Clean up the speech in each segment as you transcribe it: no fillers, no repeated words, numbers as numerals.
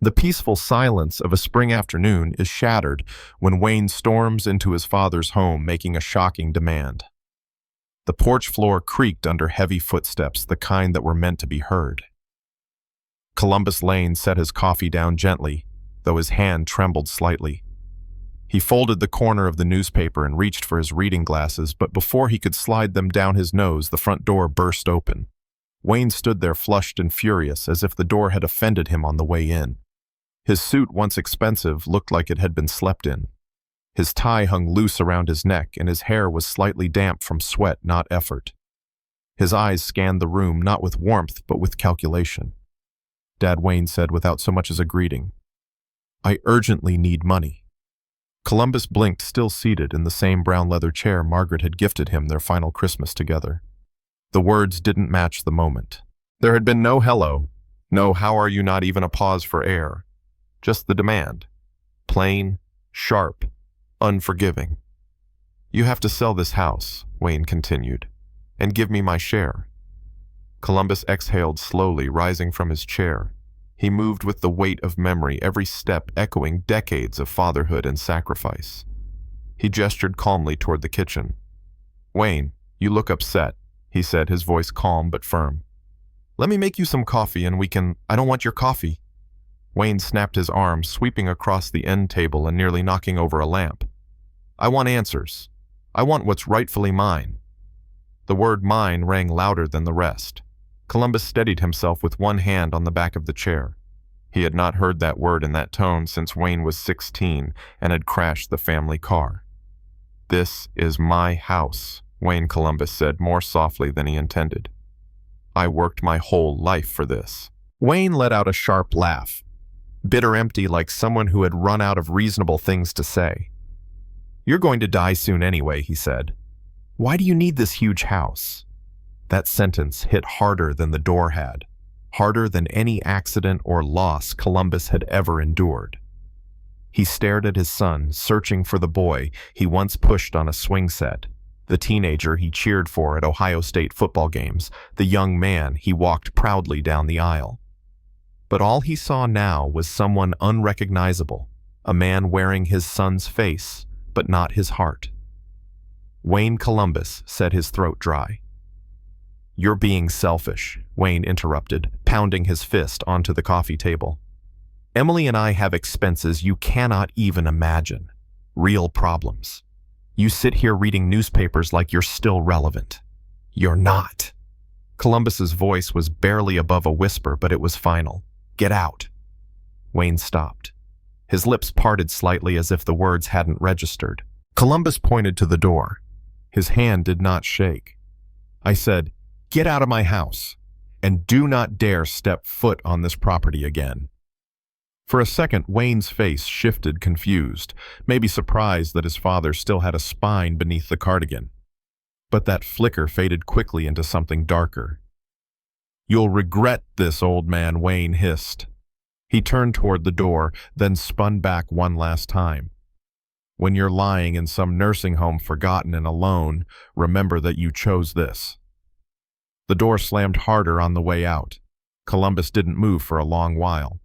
The peaceful silence of a spring afternoon is shattered when Wayne storms into his father's home making a shocking demand. The porch floor creaked under heavy footsteps, the kind that were meant to be heard. Columbus Lane set his coffee down gently, though his hand trembled slightly. He folded the corner of the newspaper and reached for his reading glasses, but before he could slide them down his nose, the front door burst open. Wayne stood there flushed and furious, as if the door had offended him on the way in. His suit, once expensive, looked like it had been slept in. His tie hung loose around his neck, and his hair was slightly damp from sweat, not effort. His eyes scanned the room, not with warmth, but with calculation. Dad, Wayne said without so much as a greeting. I urgently need money. Columbus blinked, still seated in the same brown leather chair Margaret had gifted him their final Christmas together. The words didn't match the moment. There had been no hello, no how are you, not even a pause for air. Just the demand. Plain, sharp, unforgiving. You have to sell this house, Wayne continued, and give me my share. Columbus exhaled slowly, rising from his chair. He moved with the weight of memory, every step echoing decades of fatherhood and sacrifice. He gestured calmly toward the kitchen. Wayne, you look upset, he said, his voice calm but firm. Let me make you some coffee and we can— I don't want your coffee. Wayne snapped his arm, sweeping across the end table and nearly knocking over a lamp. I want answers. I want what's rightfully mine. The word mine rang louder than the rest. Columbus steadied himself with one hand on the back of the chair. He had not heard that word in that tone since Wayne was 16 and had crashed the family car. This is my house, Wayne Columbus said more softly than he intended. I worked my whole life for this. Wayne let out a sharp laugh, bitter, empty, like someone who had run out of reasonable things to say. You're going to die soon anyway, he said. Why do you need this huge house? That sentence hit harder than the door had, harder than any accident or loss Columbus had ever endured. He stared at his son, searching for the boy he once pushed on a swing set, the teenager he cheered for at Ohio State football games, the young man he walked proudly down the aisle. But all he saw now was someone unrecognizable, a man wearing his son's face, but not his heart. Wayne Columbus said, his throat dry. You're being selfish, Wayne interrupted, pounding his fist onto the coffee table. Emily and I have expenses you cannot even imagine. Real problems. You sit here reading newspapers like you're still relevant. You're not. Columbus's voice was barely above a whisper, but it was final. Get out. Wayne stopped. His lips parted slightly as if the words hadn't registered. Columbus pointed to the door. His hand did not shake. I said, get out of my house, and do not dare step foot on this property again. For a second, Wayne's face shifted, confused, maybe surprised that his father still had a spine beneath the cardigan. But that flicker faded quickly into something darker. You'll regret this, old man, Wayne hissed. He turned toward the door, then spun back one last time. When you're lying in some nursing home forgotten and alone, remember that you chose this. The door slammed harder on the way out. Columbus didn't move for a long while.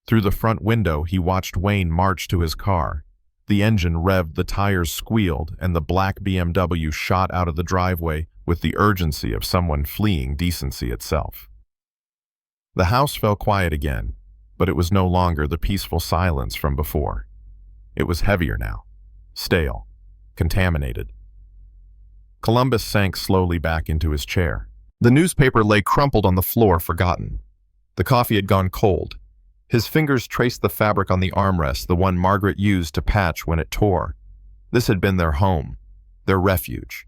Through the front window, he watched Wayne march to his car. The engine revved, the tires squealed, and the black BMW shot out of the driveway with the urgency of someone fleeing decency itself. The house fell quiet again, but it was no longer the peaceful silence from before. It was heavier now, stale, contaminated. Columbus sank slowly back into his chair. The newspaper lay crumpled on the floor, forgotten. The coffee had gone cold. His fingers traced the fabric on the armrest, the one Margaret used to patch when it tore. This had been their home, their refuge.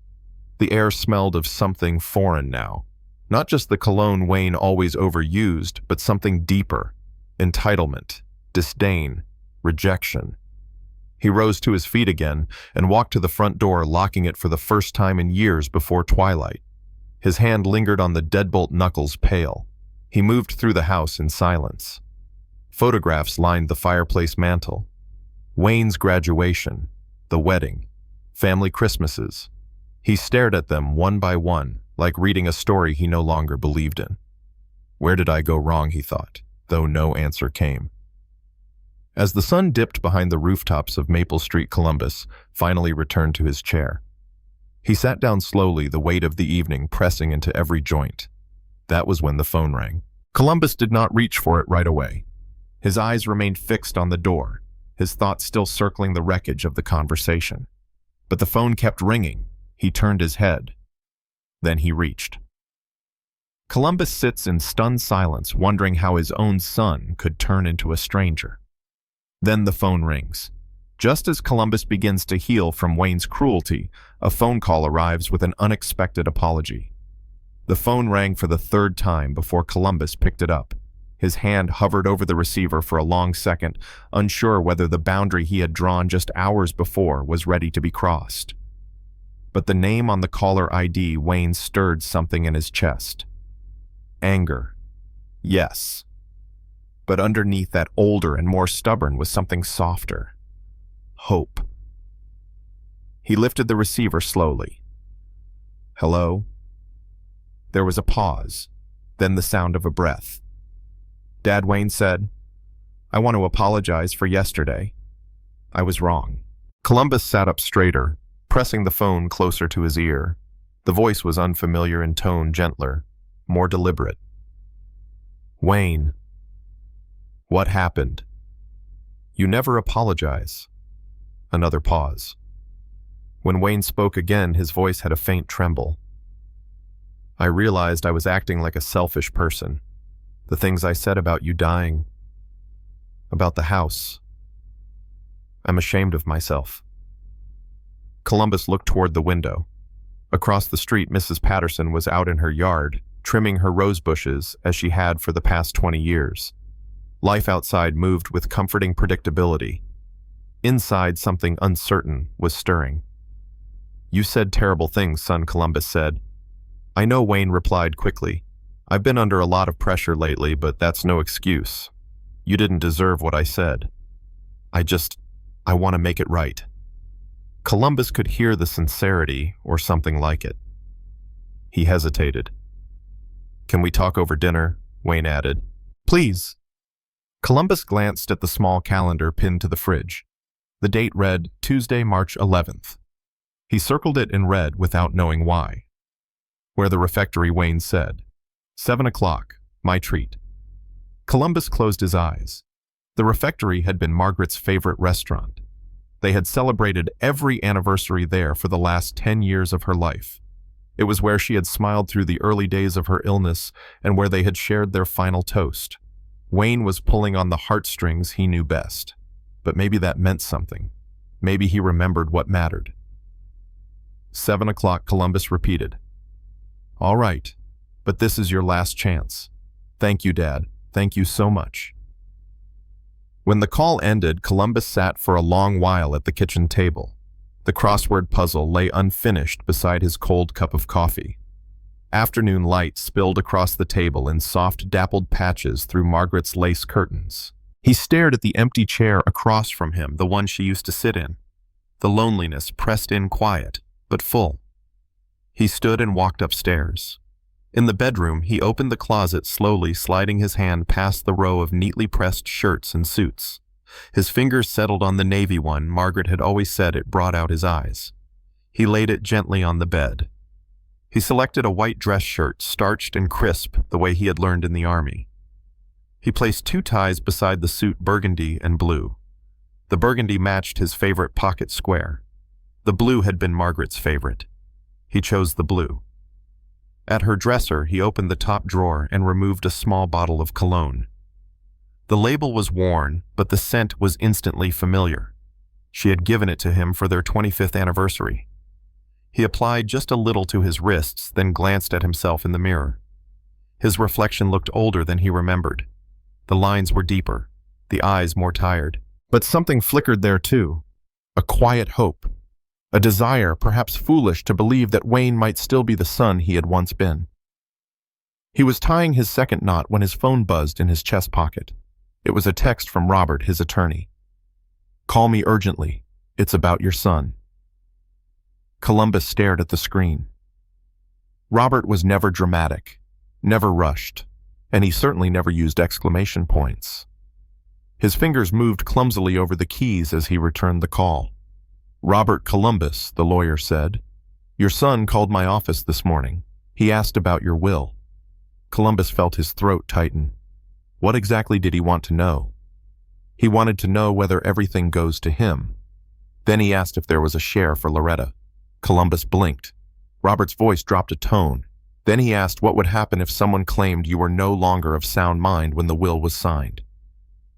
The air smelled of something foreign now. Not just the cologne Wayne always overused, but something deeper. Entitlement, disdain, rejection. He rose to his feet again and walked to the front door, locking it for the first time in years before twilight. His hand lingered on the deadbolt knuckles, pale. He moved through the house in silence. Photographs lined the fireplace mantel. Wayne's graduation, the wedding, family Christmases. He stared at them one by one, like reading a story he no longer believed in. Where did I go wrong, he thought, though no answer came. As the sun dipped behind the rooftops of Maple Street, Columbus finally returned to his chair. He sat down slowly, the weight of the evening pressing into every joint. That was when the phone rang. Columbus did not reach for it right away. His eyes remained fixed on the door, his thoughts still circling the wreckage of the conversation. But the phone kept ringing. He turned his head. Then he reached. Columbus sits in stunned silence, wondering how his own son could turn into a stranger. Then the phone rings. Just as Columbus begins to heal from Wayne's cruelty, a phone call arrives with an unexpected apology. The phone rang for the third time before Columbus picked it up. His hand hovered over the receiver for a long second, unsure whether the boundary he had drawn just hours before was ready to be crossed. But the name on the caller ID, Wayne, stirred something in his chest. Anger. Yes. But underneath that older and more stubborn was something softer. Hope. He lifted the receiver slowly. Hello? There was a pause, then the sound of a breath. Dad, Wayne said, I want to apologize for yesterday. I was wrong. Columbus sat up straighter, pressing the phone closer to his ear. The voice was unfamiliar in tone, gentler, more deliberate. Wayne. What happened? You never apologize. Another pause. When Wayne spoke again, his voice had a faint tremble. I realized I was acting like a selfish person. The things I said about you dying. About the house. I'm ashamed of myself. Columbus looked toward the window. Across the street, Mrs. Patterson was out in her yard, trimming her rose bushes as she had for the past 20 years. Life outside moved with comforting predictability. Inside, something uncertain was stirring. You said terrible things, son, Columbus said. I know, Wayne replied quickly. I've been under a lot of pressure lately, but that's no excuse. You didn't deserve what I said. I want to make it right. Columbus could hear the sincerity, or something like it. He hesitated. Can we talk over dinner? Wayne added. Please. Columbus glanced at the small calendar pinned to the fridge. The date read Tuesday, March 11th. He circled it in red without knowing why. Where the refectory, Wayne said. 7 o'clock, my treat. Columbus closed his eyes. The refectory had been Margaret's favorite restaurant. They had celebrated every anniversary there for the last 10 years of her life. It was where she had smiled through the early days of her illness and where they had shared their final toast. Wayne was pulling on the heartstrings he knew best. But maybe that meant something. Maybe he remembered what mattered. 7 o'clock, Columbus repeated. All right, but this is your last chance. Thank you, Dad. Thank you so much. When the call ended, Columbus sat for a long while at the kitchen table. The crossword puzzle lay unfinished beside his cold cup of coffee. Afternoon light spilled across the table in soft, dappled patches through Margaret's lace curtains. He stared at the empty chair across from him, the one she used to sit in. The loneliness pressed in quiet, but full. He stood and walked upstairs. In the bedroom, he opened the closet slowly, sliding his hand past the row of neatly pressed shirts and suits. His fingers settled on the navy one. Margaret had always said it brought out his eyes. He laid it gently on the bed. He selected a white dress shirt, starched and crisp the way he had learned in the army. He placed 2 ties beside the suit, burgundy and blue. The burgundy matched his favorite pocket square. The blue had been Margaret's favorite. He chose the blue. At her dresser, he opened the top drawer and removed a small bottle of cologne. The label was worn, but the scent was instantly familiar. She had given it to him for their 25th anniversary. He applied just a little to his wrists, then glanced at himself in the mirror. His reflection looked older than he remembered. The lines were deeper, the eyes more tired. But something flickered there too, a quiet hope. A desire, perhaps foolish, to believe that Wayne might still be the son he had once been. He was tying his second knot when his phone buzzed in his chest pocket. It was a text from Robert, his attorney. Call me urgently. It's about your son. Columbus stared at the screen. Robert was never dramatic, never rushed, and he certainly never used exclamation points. His fingers moved clumsily over the keys as he returned the call. "Robert Columbus," the lawyer said. "Your son called my office this morning. He asked about your will." Columbus felt his throat tighten. What exactly did he want to know? He wanted to know whether everything goes to him. Then he asked if there was a share for Loretta. Columbus blinked. Robert's voice dropped a tone. Then he asked what would happen if someone claimed you were no longer of sound mind when the will was signed.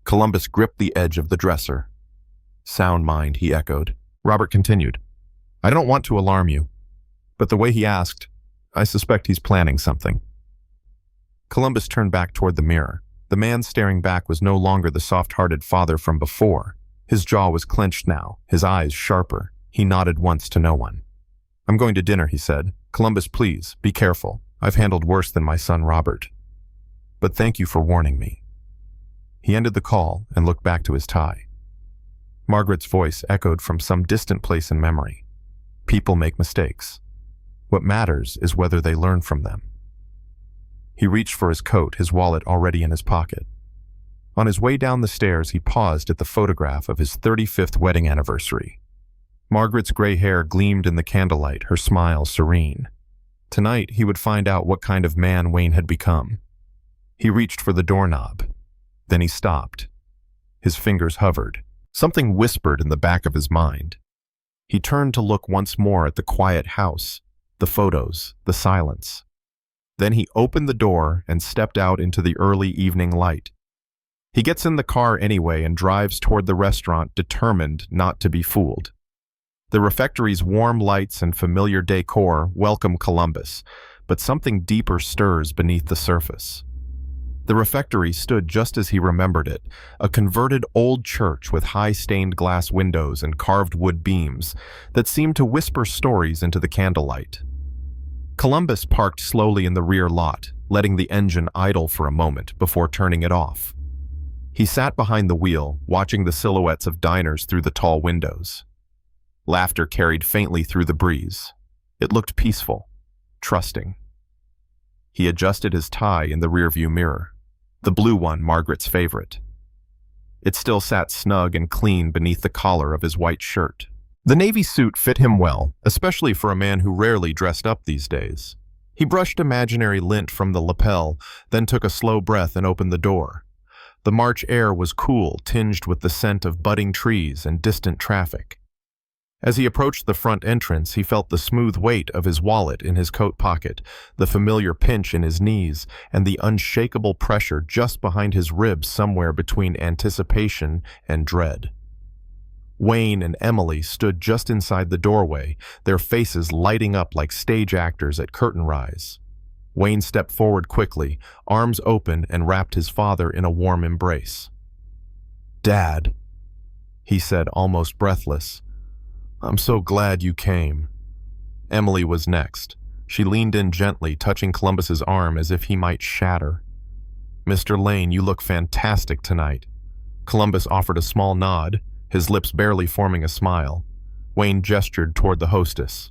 Columbus gripped the edge of the dresser. "Sound mind," he echoed. Robert continued. "I don't want to alarm you, but the way he asked, I suspect he's planning something." Columbus turned back toward the mirror. The man staring back was no longer the soft-hearted father from before. His jaw was clenched now, his eyes sharper. He nodded once to no one. "I'm going to dinner," he said. "Columbus, please, be careful. I've handled worse than my son Robert. But thank you for warning me." He ended the call and looked back to his tie. Margaret's voice echoed from some distant place in memory. "People make mistakes. What matters is whether they learn from them." He reached for his coat, his wallet already in his pocket. On his way down the stairs, he paused at the photograph of his 35th wedding anniversary. Margaret's gray hair gleamed in the candlelight, her smile serene. Tonight, he would find out what kind of man Wayne had become. He reached for the doorknob. Then he stopped. His fingers hovered. Something whispered in the back of his mind. He turned to look once more at the quiet house, the photos, the silence. Then he opened the door and stepped out into the early evening light. He gets in the car anyway and drives toward the restaurant, determined not to be fooled. The refectory's warm lights and familiar decor welcome Columbus, but something deeper stirs beneath the surface. The refectory stood just as he remembered it, a converted old church with high stained glass windows and carved wood beams that seemed to whisper stories into the candlelight. Columbus parked slowly in the rear lot, letting the engine idle for a moment before turning it off. He sat behind the wheel, watching the silhouettes of diners through the tall windows. Laughter carried faintly through the breeze. It looked peaceful, trusting. He adjusted his tie in the rearview mirror, the blue one Margaret's favorite. It still sat snug and clean beneath the collar of his white shirt. The navy suit fit him well, especially for a man who rarely dressed up these days. He brushed imaginary lint from the lapel, then took a slow breath and opened the door. The March air was cool, tinged with the scent of budding trees and distant traffic. As he approached the front entrance, he felt the smooth weight of his wallet in his coat pocket, the familiar pinch in his knees, and the unshakable pressure just behind his ribs somewhere between anticipation and dread. Wayne and Emily stood just inside the doorway, their faces lighting up like stage actors at curtain rise. Wayne stepped forward quickly, arms open, and wrapped his father in a warm embrace. "Dad," he said, almost breathless, "I'm so glad you came." Emily was next. She leaned in gently, touching Columbus's arm as if he might shatter. "Mr. Lane, you look fantastic tonight." Columbus offered a small nod, his lips barely forming a smile. Wayne gestured toward the hostess.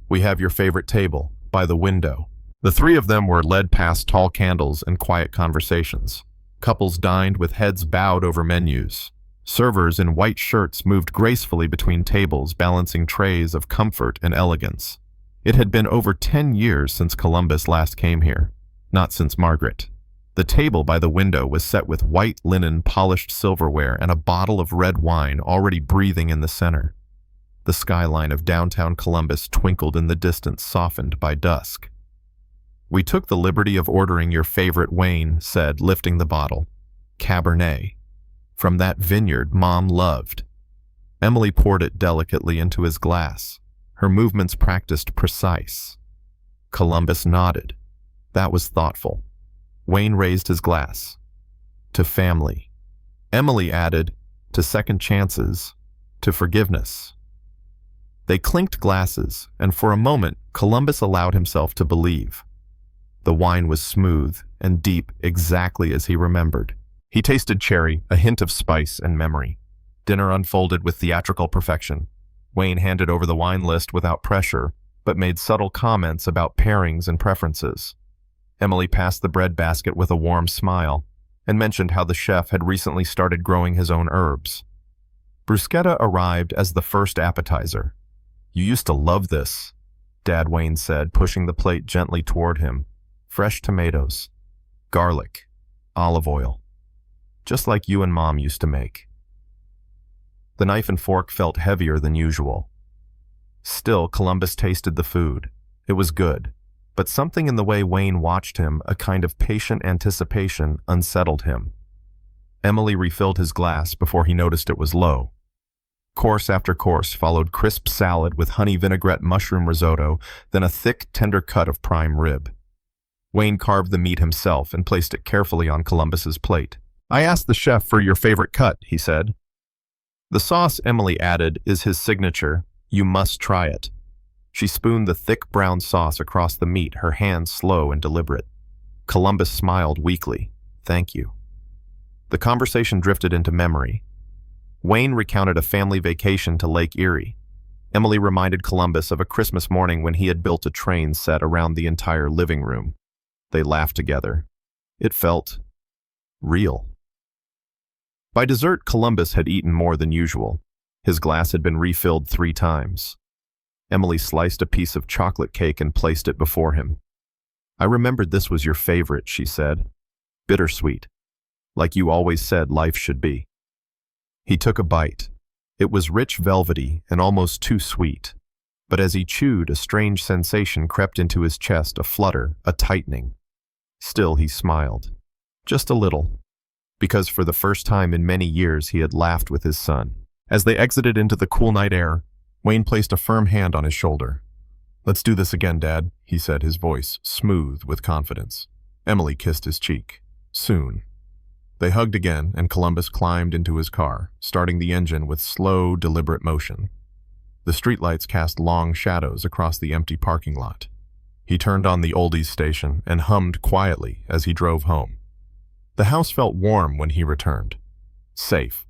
"We have your favorite table, by the window." The three of them were led past tall candles and quiet conversations. Couples dined with heads bowed over menus. Servers in white shirts moved gracefully between tables, balancing trays of comfort and elegance. It had been over 10 years since Columbus last came here, not since Margaret. The table by the window was set with white linen, polished silverware, and a bottle of red wine already breathing in the center. The skyline of downtown Columbus twinkled in the distance, softened by dusk. "We took the liberty of ordering your favorite," Wayne said, lifting the bottle. "Cabernet. From that vineyard Mom loved." Emily poured it delicately into his glass, her movements practiced precise. Columbus nodded. That was thoughtful. Wayne raised his glass. "To family." Emily added, "To second chances, to forgiveness." They clinked glasses, and for a moment Columbus allowed himself to believe. The wine was smooth and deep, exactly as he remembered. He tasted cherry, a hint of spice and memory. Dinner unfolded with theatrical perfection. Wayne handed over the wine list without pressure, but made subtle comments about pairings and preferences. Emily passed the bread basket with a warm smile, and mentioned how the chef had recently started growing his own herbs. Bruschetta arrived as the first appetizer. "You used to love this," Dad Wayne said, pushing the plate gently toward him. "Fresh tomatoes, garlic, olive oil. Just like you and Mom used to make." The knife and fork felt heavier than usual. Still, Columbus tasted the food. It was good, but something in the way Wayne watched him, a kind of patient anticipation, unsettled him. Emily refilled his glass before he noticed it was low. Course after course followed crisp salad with honey vinaigrette mushroom risotto, then a thick, tender cut of prime rib. Wayne carved the meat himself and placed it carefully on Columbus's plate. "I asked the chef for your favorite cut," he said. "The sauce," Emily added, "is his signature. You must try it." She spooned the thick brown sauce across the meat, her hands slow and deliberate. Columbus smiled weakly. "Thank you." The conversation drifted into memory. Wayne recounted a family vacation to Lake Erie. Emily reminded Columbus of a Christmas morning when he had built a train set around the entire living room. They laughed together. It felt real. By dessert, Columbus had eaten more than usual. His glass had been refilled 3 times. Emily sliced a piece of chocolate cake and placed it before him. "I remembered this was your favorite," she said. "Bittersweet. Like you always said life should be." He took a bite. It was rich, velvety, and almost too sweet. But as he chewed, a strange sensation crept into his chest, a flutter, a tightening. Still, he smiled. Just a little. Because for the first time in many years, he had laughed with his son. As they exited into the cool night air, Wayne placed a firm hand on his shoulder. "Let's do this again, Dad," he said, his voice smooth with confidence. Emily kissed his cheek. "Soon." They hugged again, and Columbus climbed into his car, starting the engine with slow, deliberate motion. The streetlights cast long shadows across the empty parking lot. He turned on the oldies station and hummed quietly as he drove home. The house felt warm when he returned. Safe,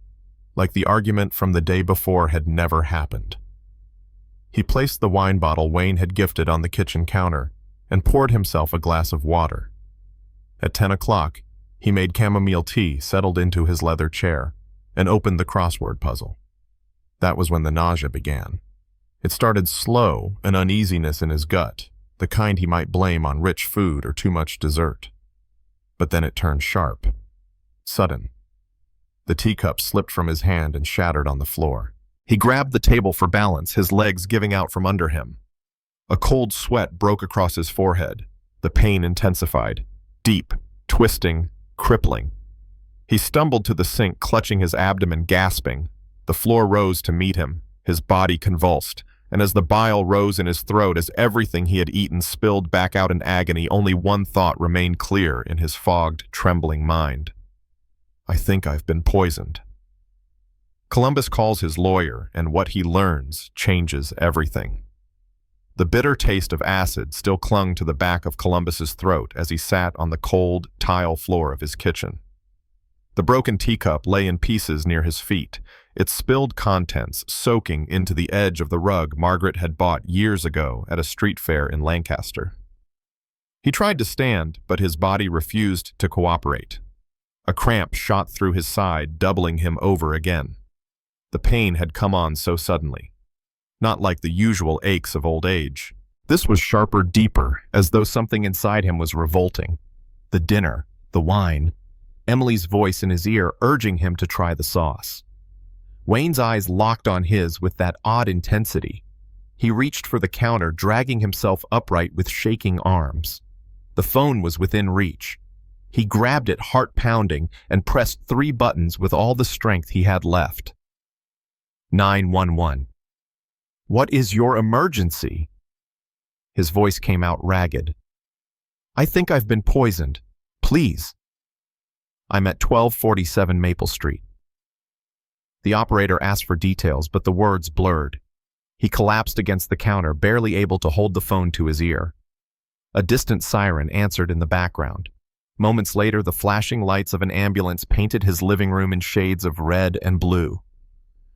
like the argument from the day before had never happened. He placed the wine bottle Wayne had gifted on the kitchen counter and poured himself a glass of water. At 10 o'clock, he made chamomile tea, settled into his leather chair, and opened the crossword puzzle. That was when the nausea began. It started slow, an uneasiness in his gut, the kind he might blame on rich food or too much dessert. But then it turned sharp, sudden. The teacup slipped from his hand and shattered on the floor. He grabbed the table for balance, his legs giving out from under him. A cold sweat broke across his forehead. The pain intensified, deep, twisting, crippling. He stumbled to the sink, clutching his abdomen, gasping. The floor rose to meet him, his body convulsed, and as the bile rose in his throat, as everything he had eaten spilled back out in agony, only one thought remained clear in his fogged, trembling mind. "I think I've been poisoned." Columbus calls his lawyer, and what he learns changes everything. The bitter taste of acid still clung to the back of Columbus's throat as he sat on the cold, tile floor of his kitchen. The broken teacup lay in pieces near his feet, its spilled contents soaking into the edge of the rug Margaret had bought years ago at a street fair in Lancaster. He tried to stand, but his body refused to cooperate. A cramp shot through his side, doubling him over again. The pain had come on so suddenly. Not like the usual aches of old age. This was sharper, deeper, as though something inside him was revolting. The dinner, the wine, Emily's voice in his ear urging him to try the sauce. Wayne's eyes locked on his with that odd intensity. He reached for the counter, dragging himself upright with shaking arms. The phone was within reach. He grabbed it, heart pounding, and pressed 3 buttons with all the strength he had left. 911. "What is your emergency?" His voice came out ragged. "I think I've been poisoned. Please." "I'm at 1247 Maple Street." The operator asked for details, but the words blurred. He collapsed against the counter, barely able to hold the phone to his ear. A distant siren answered in the background. Moments later, the flashing lights of an ambulance painted his living room in shades of red and blue.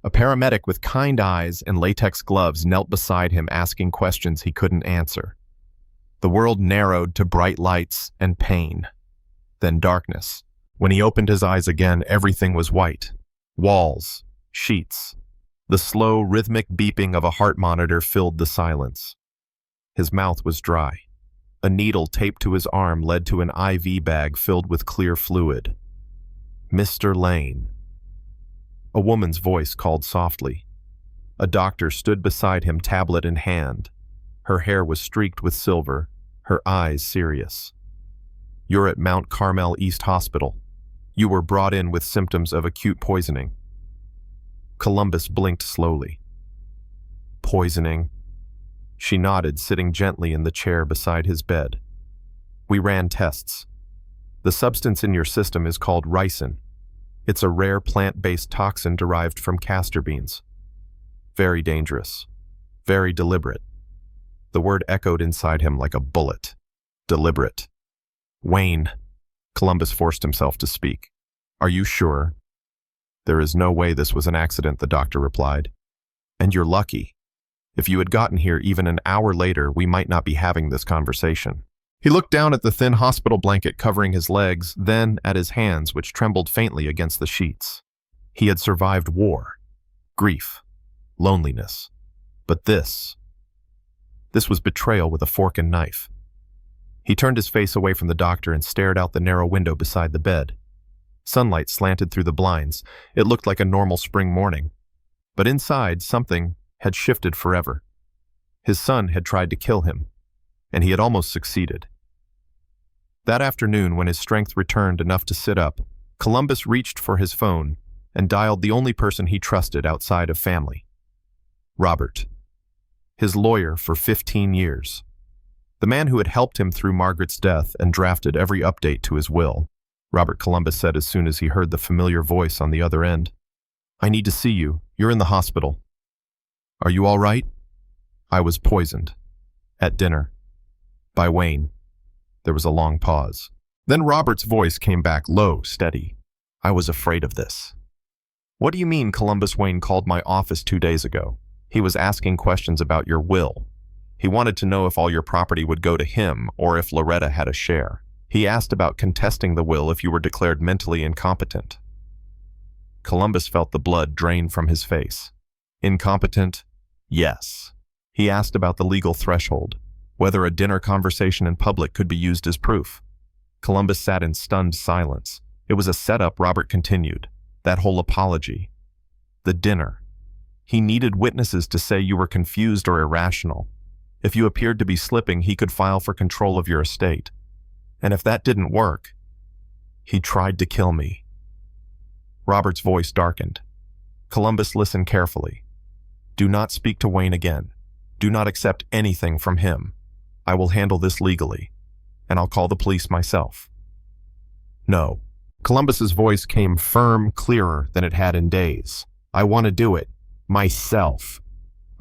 A paramedic with kind eyes and latex gloves knelt beside him, asking questions he couldn't answer. The world narrowed to bright lights and pain. Then darkness. When he opened his eyes again, everything was white. Walls, sheets. The slow, rhythmic beeping of a heart monitor filled the silence. His mouth was dry. A needle taped to his arm led to an IV bag filled with clear fluid. "Mr. Lane." A woman's voice called softly. A doctor stood beside him, tablet in hand. Her hair was streaked with silver, her eyes serious. "You're at Mount Carmel East Hospital. You were brought in with symptoms of acute poisoning." Columbus blinked slowly. "Poisoning?" She nodded, sitting gently in the chair beside his bed. "We ran tests. The substance in your system is called ricin. It's a rare plant-based toxin derived from castor beans. Very dangerous. Very deliberate." The word echoed inside him like a bullet. Deliberate. "Wayne," Columbus forced himself to speak. "Are you sure?" "There is no way this was an accident," the doctor replied. "And you're lucky. If you had gotten here even an hour later, we might not be having this conversation." He looked down at the thin hospital blanket covering his legs, then at his hands, which trembled faintly against the sheets. He had survived war, grief, loneliness. But this was betrayal with a fork and knife. He turned his face away from the doctor and stared out the narrow window beside the bed. Sunlight slanted through the blinds. It looked like a normal spring morning. But inside, something had shifted forever. His son had tried to kill him, and he had almost succeeded. That afternoon, when his strength returned enough to sit up, Columbus reached for his phone and dialed the only person he trusted outside of family. Robert. His lawyer for 15 years. The man who had helped him through Margaret's death and drafted every update to his will. Robert, Columbus said as soon as he heard the familiar voice on the other end. "I need to see you. You're in the hospital." "Are you all right?" "I was poisoned. At dinner. By Wayne." There was a long pause. Then Robert's voice came back, low, steady. "I was afraid of this." "What do you mean?" Columbus. "Wayne called my office 2 days ago. He was asking questions about your will. He wanted to know if all your property would go to him or if Loretta had a share. He asked about contesting the will if you were declared mentally incompetent." Columbus felt the blood drain from his face. "Incompetent? Yes." He asked about the legal threshold, whether a dinner conversation in public could be used as proof. Columbus sat in stunned silence. It was a setup, Robert continued. That whole apology. The dinner. He needed witnesses to say you were confused or irrational. If you appeared to be slipping, he could file for control of your estate. And if that didn't work, he tried to kill me. Robert's voice darkened. Columbus listened carefully. "Do not speak to Wayne again. Do not accept anything from him. I will handle this legally, and I'll call the police myself." "No." Columbus's voice came firm, clearer than it had in days. "I want to do it. Myself.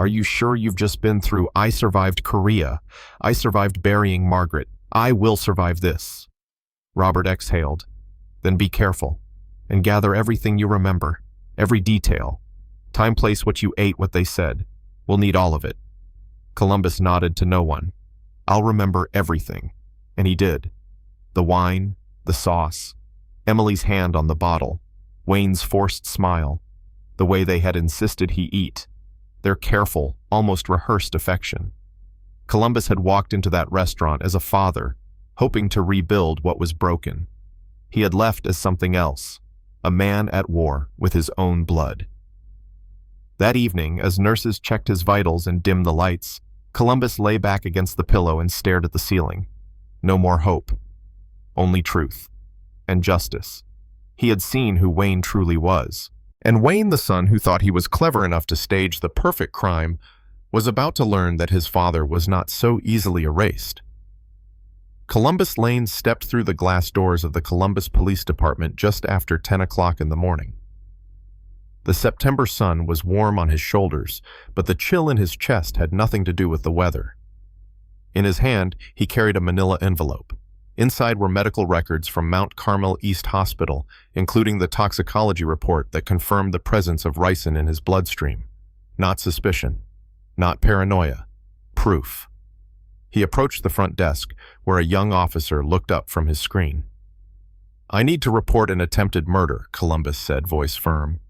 Are you sure you've just been through? I survived Korea. I survived burying Margaret. I will survive this." Robert exhaled. "Then be careful, and gather everything you remember, every detail. Time, place, what you ate, what they said. We'll need all of it." Columbus nodded to no one. "I'll remember everything." And he did. The wine, the sauce, Emily's hand on the bottle, Wayne's forced smile, the way they had insisted he eat, their careful, almost rehearsed affection. Columbus had walked into that restaurant as a father, hoping to rebuild what was broken. He had left as something else, a man at war with his own blood. That evening, as nurses checked his vitals and dimmed the lights, Columbus lay back against the pillow and stared at the ceiling. No more hope. Only truth. And justice. He had seen who Wayne truly was. And Wayne, the son who thought he was clever enough to stage the perfect crime, was about to learn that his father was not so easily erased. Columbus Lane stepped through the glass doors of the Columbus Police Department just after 10 o'clock in the morning. The September sun was warm on his shoulders, but the chill in his chest had nothing to do with the weather. In his hand, he carried a manila envelope. Inside were medical records from Mount Carmel East Hospital, including the toxicology report that confirmed the presence of ricin in his bloodstream. Not suspicion. Not paranoia. Proof. He approached the front desk, where a young officer looked up from his screen. "I need to report an attempted murder," Columbus said, voice firm.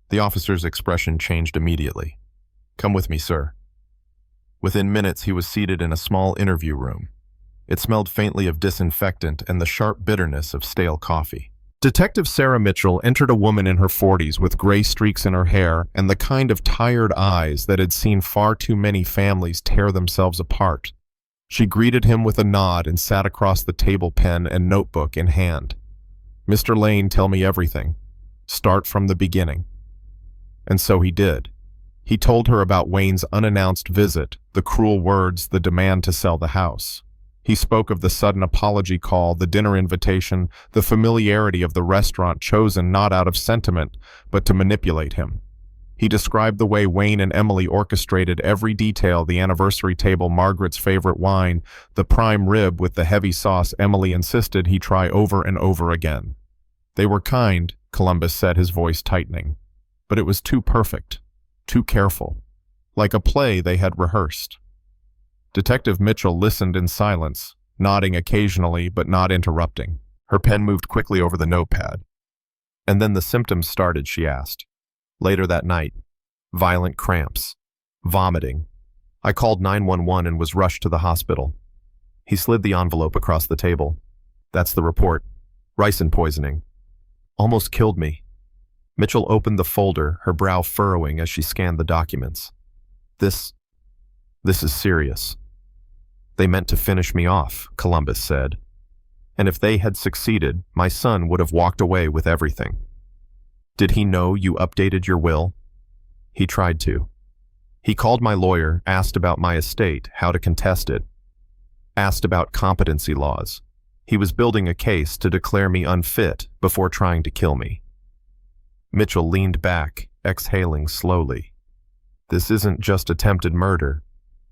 The officer's expression changed immediately. "Come with me, sir." Within minutes, he was seated in a small interview room. It smelled faintly of disinfectant and the sharp bitterness of stale coffee. Detective Sarah Mitchell entered a woman in her 40s with gray streaks in her hair and the kind of tired eyes that had seen far too many families tear themselves apart. She greeted him with a nod and sat across the table, pen and notebook in hand. "Mr. Lane, tell me everything. Start from the beginning." And so he did. He told her about Wayne's unannounced visit, the cruel words, the demand to sell the house. He spoke of the sudden apology call, the dinner invitation, the familiarity of the restaurant chosen not out of sentiment, but to manipulate him. He described the way Wayne and Emily orchestrated every detail, the anniversary table, Margaret's favorite wine, the prime rib with the heavy sauce Emily insisted he try over and over again. They were kind, Columbus said, his voice tightening. But it was too perfect, too careful, like a play they had rehearsed. Detective Mitchell listened in silence, nodding occasionally but not interrupting. Her pen moved quickly over the notepad. "And then the symptoms started," she asked. "Later that night, violent cramps, vomiting. I called 911 and was rushed to the hospital." He slid the envelope across the table. "That's the report. Ricin poisoning. Almost killed me." Mitchell opened the folder, her brow furrowing as she scanned the documents. This is serious." "They meant to finish me off," Columbus said. "And if they had succeeded, my son would have walked away with everything." "Did he know you updated your will?" "He tried to. He called my lawyer, asked about my estate, how to contest it, asked about competency laws. He was building a case to declare me unfit before trying to kill me." Mitchell leaned back, exhaling slowly. "This isn't just attempted murder.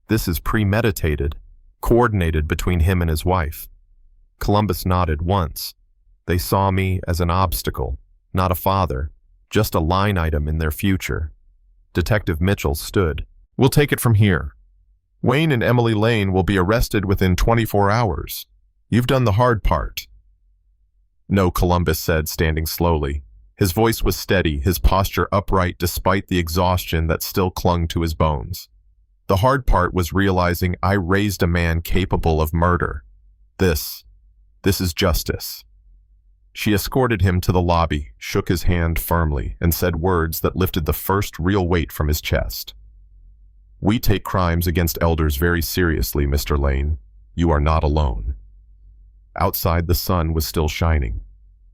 This is premeditated, coordinated between him and his wife." Columbus nodded once. "They saw me as an obstacle, not a father, just a line item in their future." Detective Mitchell stood. "We'll take it from here. Wayne and Emily Lane will be arrested within 24 hours. You've done the hard part." "No," Columbus said, standing slowly. His voice was steady, his posture upright despite the exhaustion that still clung to his bones. "The hard part was realizing I raised a man capable of murder. This is justice." She escorted him to the lobby, shook his hand firmly, and said words that lifted the first real weight from his chest. "We take crimes against elders very seriously, Mr. Lane. You are not alone." Outside, the sun was still shining.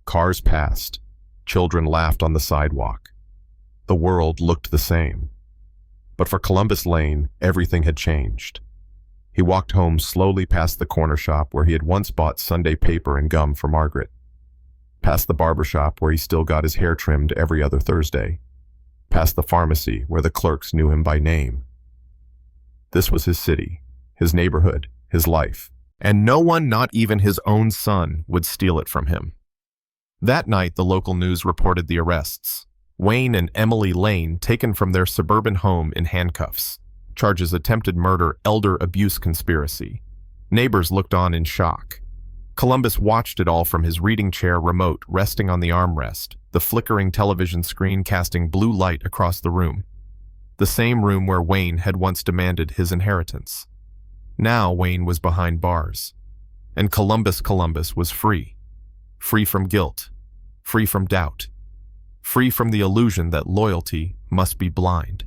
Cars passed. Children laughed on the sidewalk. The world looked the same. But for Columbus Lane, everything had changed. He walked home slowly past the corner shop where he had once bought Sunday paper and gum for Margaret. Past the barber shop where he still got his hair trimmed every other Thursday. Past the pharmacy where the clerks knew him by name. This was his city, his neighborhood, his life, and no one, not even his own son, would steal it from him. That night, the local news reported the arrests. Wayne and Emily Lane taken from their suburban home in handcuffs. Charges: attempted murder, elder abuse conspiracy. Neighbors looked on in shock. Columbus watched it all from his reading chair remote resting on the armrest, the flickering television screen casting blue light across the room. The same room where Wayne had once demanded his inheritance. Now Wayne was behind bars. And Columbus was free. Free from guilt. Free from doubt. Free from the illusion that loyalty must be blind.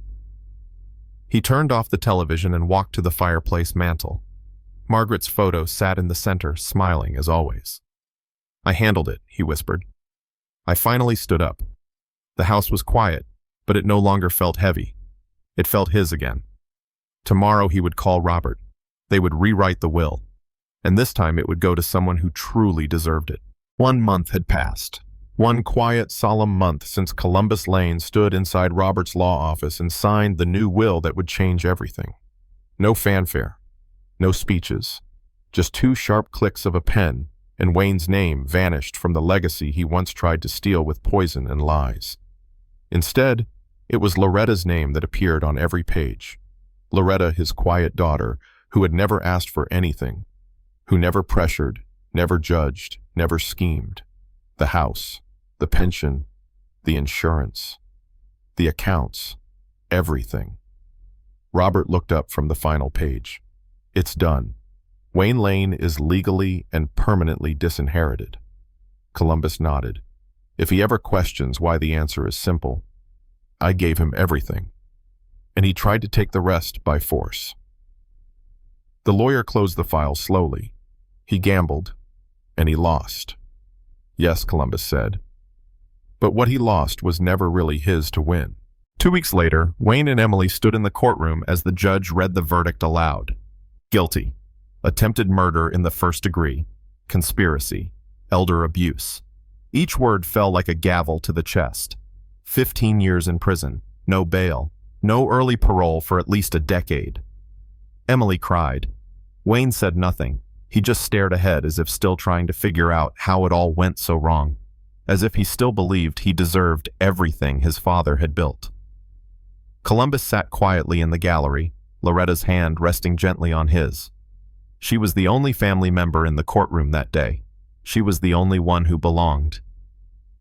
He turned off the television and walked to the fireplace mantel. Margaret's photo sat in the center, smiling as always. "I handled it," he whispered. "I finally stood up." The house was quiet, but it no longer felt heavy. It felt his again. Tomorrow he would call Robert. They would rewrite the will. And this time it would go to someone who truly deserved it. 1 month had passed. One quiet, solemn month since Columbus Lane stood inside Robert's law office and signed the new will that would change everything. No fanfare. No speeches. Just 2 sharp clicks of a pen, and Wayne's name vanished from the legacy he once tried to steal with poison and lies. Instead, it was Loretta's name that appeared on every page. Loretta, his quiet daughter, who had never asked for anything, who never pressured, never judged, never schemed. The house, the pension, the insurance, the accounts, everything. Robert looked up from the final page. It's done. Wayne Lane is legally and permanently disinherited. Columbus nodded. If he ever questions why the answer is simple, I gave him everything, and he tried to take the rest by force. The lawyer closed the file slowly. He gambled, and he lost. Yes, Columbus said. But what he lost was never really his to win. 2 weeks later, Wayne and Emily stood in the courtroom as the judge read the verdict aloud. Guilty. Attempted murder in the first degree. Conspiracy. Elder abuse. Each word fell like a gavel to the chest. 15 years in prison. No bail. No early parole for at least a decade. Emily cried. Wayne said nothing. He just stared ahead as if still trying to figure out how it all went so wrong. As if he still believed he deserved everything his father had built. Columbus sat quietly in the gallery, Loretta's hand resting gently on his. She was the only family member in the courtroom that day. She was the only one who belonged.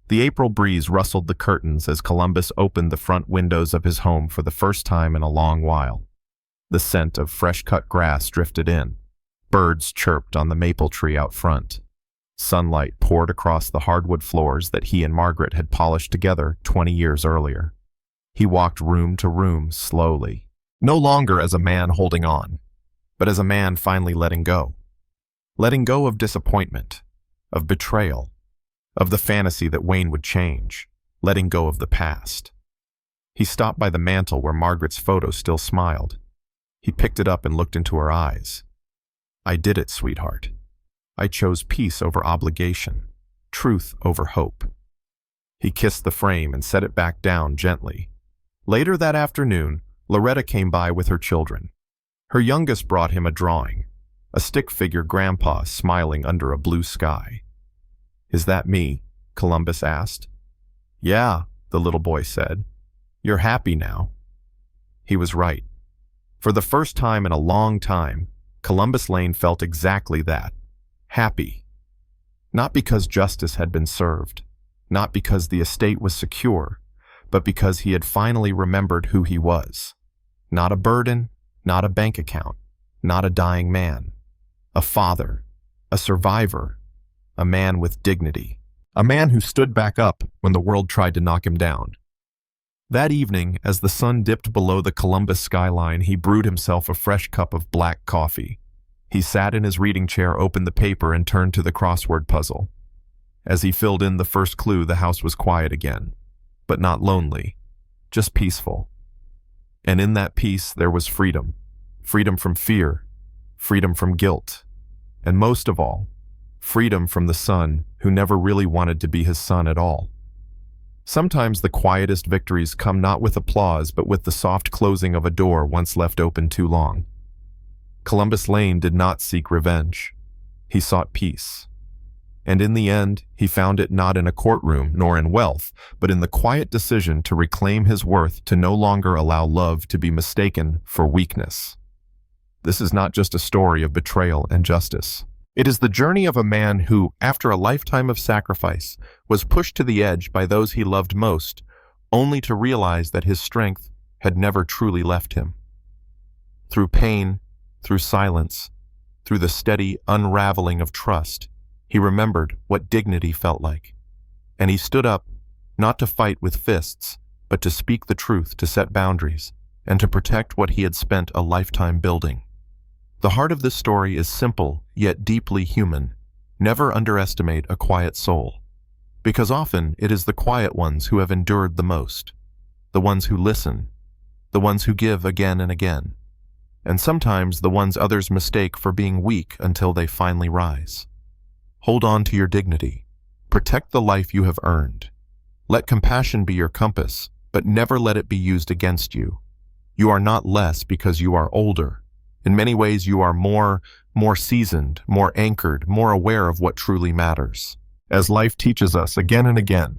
The April breeze rustled the curtains as Columbus opened the front windows of his home for the first time in a long while. The scent of fresh-cut grass drifted in. Birds chirped on the maple tree out front. Sunlight poured across the hardwood floors that he and Margaret had polished together 20 years earlier. He walked room to room slowly, no longer as a man holding on, but as a man finally letting go. Letting go of disappointment, of betrayal, of the fantasy that Wayne would change, letting go of the past. He stopped by the mantel where Margaret's photo still smiled. He picked it up and looked into her eyes. I did it, sweetheart. I chose peace over obligation, truth over hope. He kissed the frame and set it back down gently. Later that afternoon, Loretta came by with her children. Her youngest brought him a drawing, a stick figure grandpa smiling under a blue sky. Is that me? Columbus asked. Yeah, the little boy said. You're happy now. He was right. For the first time in a long time, Columbus Lane felt exactly that. Happy. Not because justice had been served, not because the estate was secure, but because he had finally remembered who he was. Not a burden, not a bank account, not a dying man. A father, a survivor, a man with dignity. A man who stood back up when the world tried to knock him down. That evening, as the sun dipped below the Columbus skyline, he brewed himself a fresh cup of black coffee. He sat in his reading chair, opened the paper, and turned to the crossword puzzle. As he filled in the first clue, the house was quiet again, but not lonely, just peaceful. And in that peace, there was freedom. Freedom from fear, freedom from guilt, and most of all, freedom from the son who never really wanted to be his son at all. Sometimes the quietest victories come not with applause, but with the soft closing of a door once left open too long. Columbus Lane did not seek revenge. He sought peace. And in the end, he found it not in a courtroom nor in wealth, but in the quiet decision to reclaim his worth, to no longer allow love to be mistaken for weakness. This is not just a story of betrayal and justice. It is the journey of a man who, after a lifetime of sacrifice, was pushed to the edge by those he loved most, only to realize that his strength had never truly left him. Through pain, through silence, through the steady unraveling of trust, he remembered what dignity felt like. And he stood up, not to fight with fists, but to speak the truth, to set boundaries, and to protect what he had spent a lifetime building. The heart of this story is simple, yet deeply human. Never underestimate a quiet soul, because often it is the quiet ones who have endured the most, the ones who listen, the ones who give again and again, and sometimes the ones others mistake for being weak until they finally rise. Hold on to your dignity. Protect the life you have earned. Let compassion be your compass, but never let it be used against you. You are not less because you are older. In many ways, you are more seasoned, more anchored, more aware of what truly matters. As life teaches us again and again,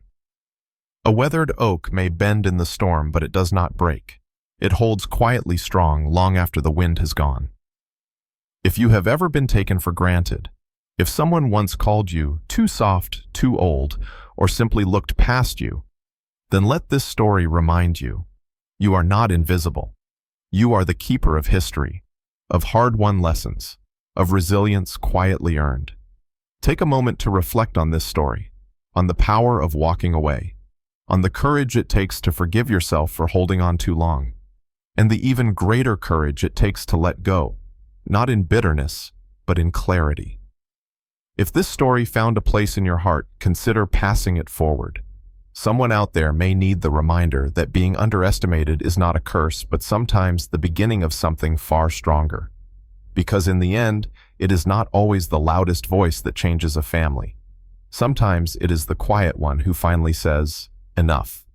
a weathered oak may bend in the storm, but it does not break. It holds quietly strong long after the wind has gone. If you have ever been taken for granted, If someone once called you too soft, too old, or simply looked past you, then let this story remind you, you are not invisible. You are the keeper of history, of hard-won lessons, of resilience quietly earned. Take a moment to reflect on this story, on the power of walking away, on the courage it takes to forgive yourself for holding on too long, and the even greater courage it takes to let go, not in bitterness, but in clarity. If this story found a place in your heart, consider passing it forward. Someone out there may need the reminder that being underestimated is not a curse, but sometimes the beginning of something far stronger. Because in the end, it is not always the loudest voice that changes a family. Sometimes it is the quiet one who finally says, enough.